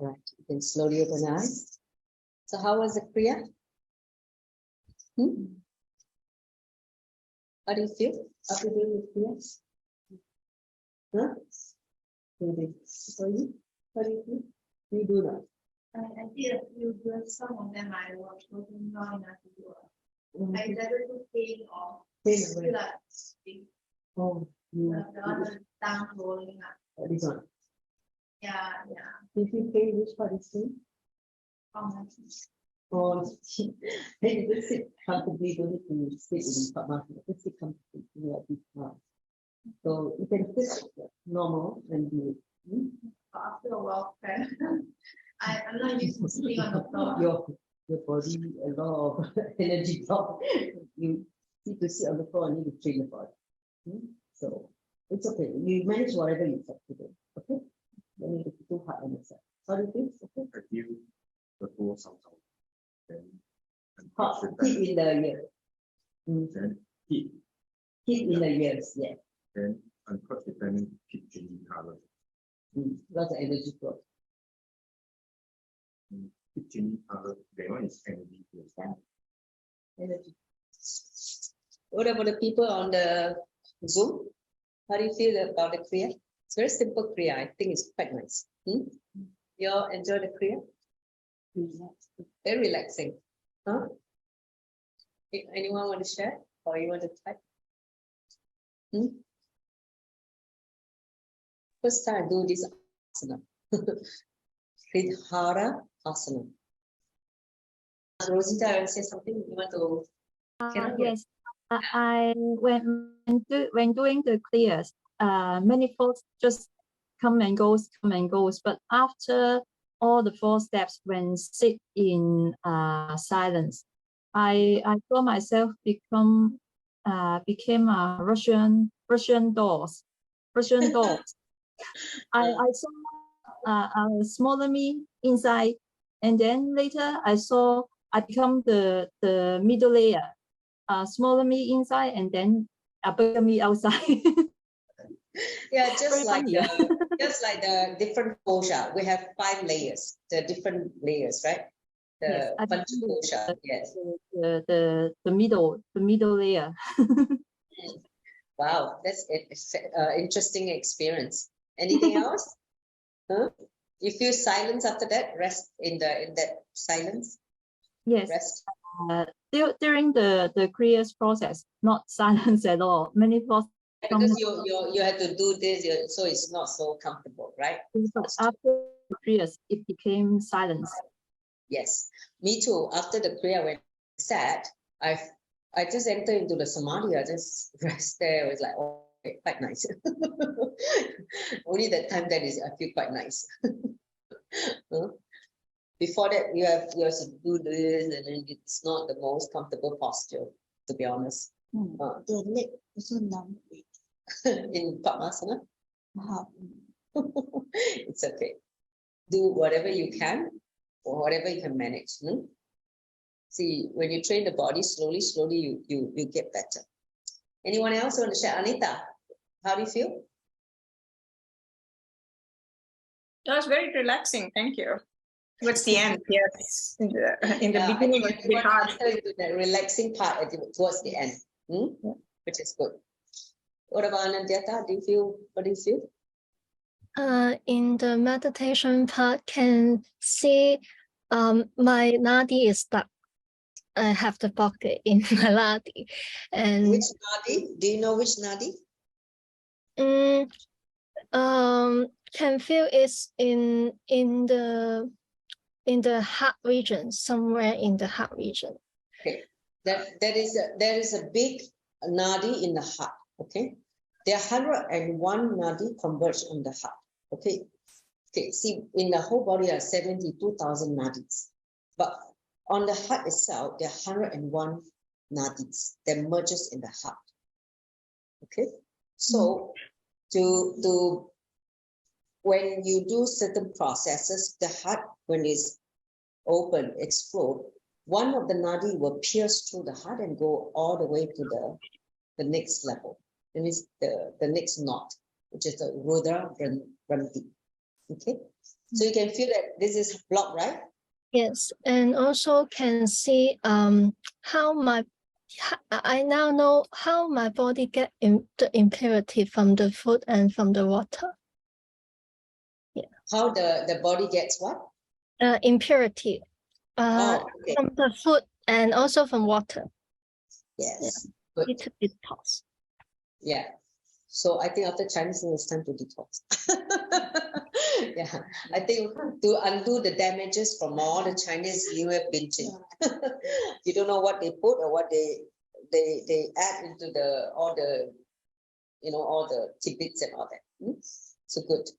Right, you can slowly open your eyes. So how was the Kriya? How do you feel after doing the Kriya? Huh? Good. For you? How do you feel? You do that. I did a few good. Some of them I was working not enough to do. I never do pain or feel like Oh, the other down rolling up. this one. Yeah. If you feel which part is pain? Or then you just sit comfortably, don't need to sit in Padmasana, just sit comfortably like this now. So you can sit normal and do it. After a while, I'm not used to sitting on the floor. Your body, a lot of energy drop. You need to sit on the floor and need to train the body. So it's okay. You manage whatever you have to do. Okay? Don't need to be too hard on yourself. How do you feel? Okay? I feel the floor somehow. Then Hot, heat in the ear. then heat. Heat in the ears, yeah. Then uncross it, then keep changing color. Lots of energy flow. Keep changing color. That one is energy flow. Energy. What about the people on the Zoom? How do you feel about the Kriya? It's very simple Kriya. I think it's quite nice. You all enjoy the Kriya? Very relaxing. Huh? Anyone want to share? Or you want to type? First time I do this asana. Hridhara asana. Rosita, I want to say something. You want to? Yes. When doing the clears, many folks just come and goes. But after all the 4 steps, when sit in silence, I saw myself became a Russian dogs. I saw a smaller me inside, and then later I become the middle layer, smaller me inside, and then a bigger me outside. Yeah, just like the different kosha, we have 5 layers, the different layers, right? The Panchakosha, yes. The middle layer. Wow, that's interesting experience. Anything else? Huh? You feel silence after that? Rest in that silence? Yes. Rest. During the Kriya's process, not silence at all. Many folks because you had to do this, so it's not so comfortable, right? After the Kriyas, it became silence. Yes, me too. After the Kriya, when I sat, I just entered into the samadhi. I just rest there. It was like, oh, okay, quite nice. Only that time that is, I feel quite nice. Before that, you have to do this, and then it's not the most comfortable posture, to be honest. The leg also numb. In Padmasana. It's okay. Do whatever you can, or whatever you can manage. See, when you train the body slowly, you get better. Anyone else want to share? Anita, how do you feel? That was very relaxing. Thank you. Towards the end, yes. In the beginning, it was hard. The relaxing part towards the end, which is good. What about Anandyata? What do you feel? In the meditation part, can see my nadi is stuck. I have the pocket in my nadi. And which nadi? Do you know which nadi? Can feel it's in the heart region, somewhere in the heart region. Okay, there is a big nadi in the heart. Okay, there are 101 nadi converge on the heart. Okay, Okay, see, in the whole body are 72,000 nadis, but on the heart itself, there are 101 nadis that merges in the heart. Okay, so when you do certain processes, the heart, when it's open, explode, one of the nadi will pierce through the heart and go all the way to the next level. That means the next knot, which is the Rudra Granthi. Okay, so you can feel that this is blocked, right? Yes, and also can see I now know how my body get the impurity from the food and from the water. Yeah. How the body gets what? Impurity. Okay. From the food and also from water. Yes. Yeah. Good. Need to detox. Yeah. So I think after Chinese New Year, it's time to detox. Yeah, I think to undo the damages from all the Chinese New Year binging. You don't know what they put or what they add into all the tidbits and all that. So good.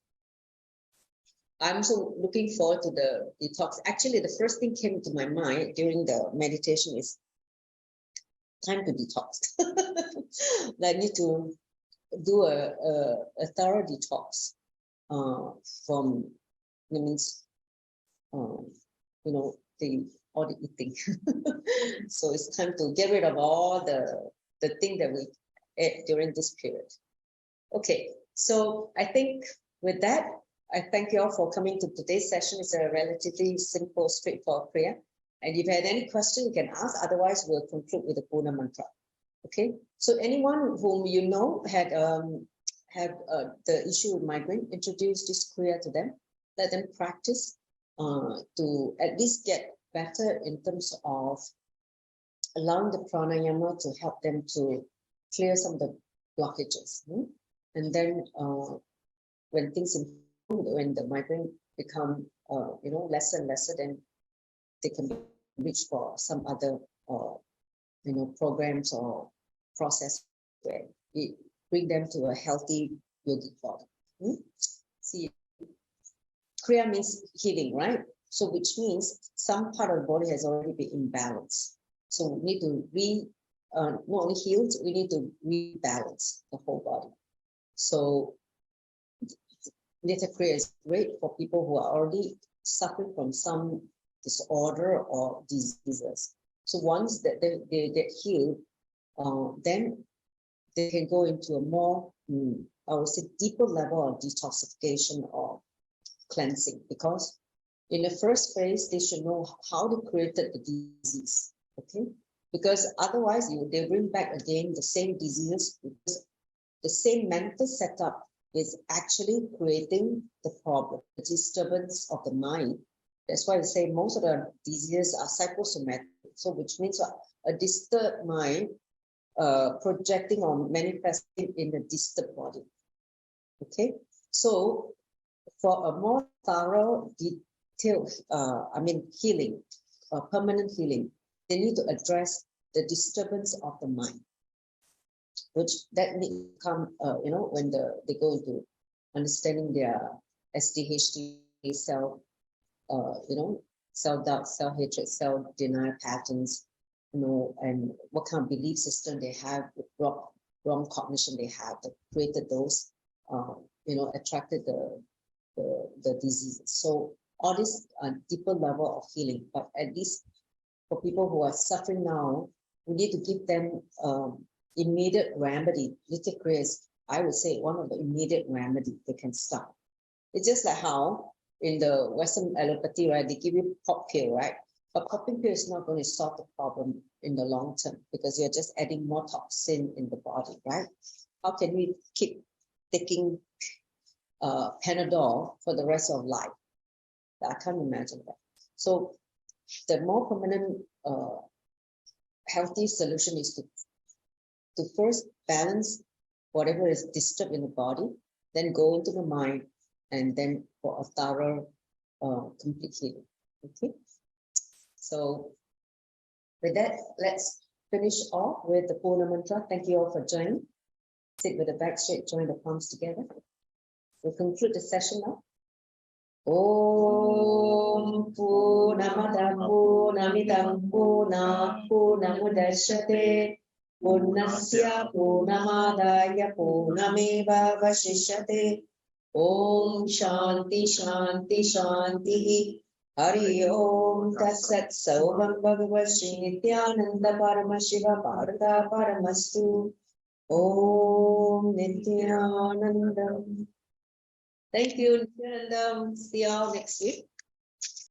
I'm so looking forward to the detox. Actually, the first thing came to my mind during the meditation is time to detox. I need to do a thorough detox from, means, all the eating. So it's time to get rid of all the thing that we ate during this period. Okay, so I think with that, I thank you all for coming to today's session. It's a relatively simple, straightforward prayer. And if you had any question, you can ask. Otherwise, we'll conclude with the Purna mantra. Okay, so anyone whom you know had the issue with migraine, introduce this Kriya to them. Let them practice to at least get better in terms of allowing the pranayama to help them to clear some of the blockages. And then when things improve, when the migraine become lesser and lesser, then they can reach for some other programs or process where it bring them to a healthy yogic body. See, Kriya means healing, right? So which means some part of the body has already been imbalanced. So we need to not only heal, we need to rebalance the whole body. So Nithya Kriya is great for people who are already suffering from some disorder or diseases. So once that they get healed, then they can go into a more, I would say, deeper level of detoxification or cleansing. Because in the first phase, they should know how they created the disease. Okay, because otherwise they bring back again the same diseases, because the same mental setup is actually creating the problem, the disturbance of the mind. That's why I say most of the diseases are psychosomatic. So which means a disturbed mind projecting or manifesting in the disturbed body. Okay, so for a more thorough, detailed, healing, permanent healing, they need to address the disturbance of the mind, which that need to come, when they go into understanding their HDH self, self-doubt, self-hatred, self-denial patterns, and what kind of belief system they have, wrong cognition they have that created those, attracted the diseases. So all this deeper level of healing, but at least for people who are suffering now, we need to give them immediate remedy. Nithya Kriya is, I would say, one of the immediate remedy they can start. It's just like how in the Western allopathy, right, they give you pop pill, right? But popping pill is not going to solve the problem in the long term, because you're just adding more toxin in the body, right? How can we keep taking Panadol for the rest of life? I can't imagine that. So the more permanent, healthy solution is to first balance whatever is disturbed in the body, then go into the mind, and then for a thorough, complete healing. Okay. So with that, let's finish off with the Purna mantra. Thank you all for joining. Sit with the back straight, join the palms together. We'll conclude the session now. Om Purnamada Purnamidam Purnamudachyate Purnasya Purnamadaya Purnameva Vashishyate. Om Shanti Shanti Shanti. Hari Om Tatsat Sarvam Bhagavan Nithyananda Paramashivam Bharata Paramastu. Om Nithyanandam. Thank you, Nithyanandam. See you all next week.